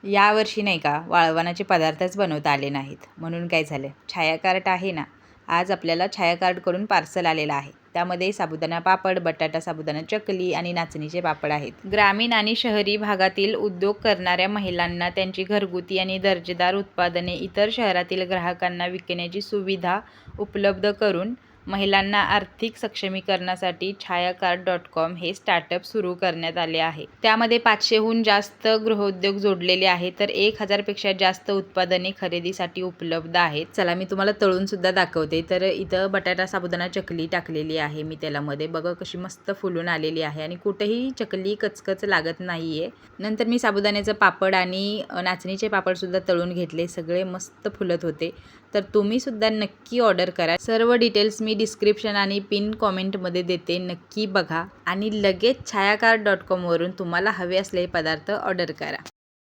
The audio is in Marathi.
यावर्षी नाही का वाळवणाचे पदार्थच बनवता आले नाहीत, म्हणून काय झालं, छाया कार्ट आहे ना, आज आपल्याला छाया कार्टकडून पार्सल आलेलं आहे. त्यामध्ये साबुदाणा पापड, बटाटा साबुदाणा चकली आणि नाचणीचे पापड आहेत. ग्रामीण आणि शहरी भागातील उद्योग करणाऱ्या महिलांना त्यांची घरगुती आणि दर्जेदार उत्पादने इतर शहरातील ग्राहकांना विकण्याची सुविधा उपलब्ध करून महिलांना आर्थिक सक्षमीकरणासाठी छायाकार्ट.com हे स्टार्टअप सुरू करण्यात आले आहे. त्यामध्ये 500हून जास्त गृहोद्योग जोडलेले आहेत, तर 1000 पेक्षा जास्त उत्पादने खरेदीसाठी उपलब्ध आहेत. चला मी तुम्हाला तळून सुद्धा दाखवते. तर इथं बटाटा साबुदाणा चकली टाकलेली आहे मी तेलामध्ये. बघा कशी मस्त फुलून आलेली आहे आणि कुठेही चकली कचकच लागत नाहीये. नंतर मी साबुदाण्याचं पापड आणि नाचणीचे पापड सुद्धा तळून घेतले. सगळे मस्त फुलत होते. तर तुम्ही सुद्धा नक्की ऑर्डर करा. सर्व डिटेल्स मी डिस्क्रिप्शन आणि पिन कॉमेंटमध्ये देते. नक्की बघा आणि लगेच छायाकार्ट.com वरून तुम्हाला हवे असलेले पदार्थ ऑर्डर करा.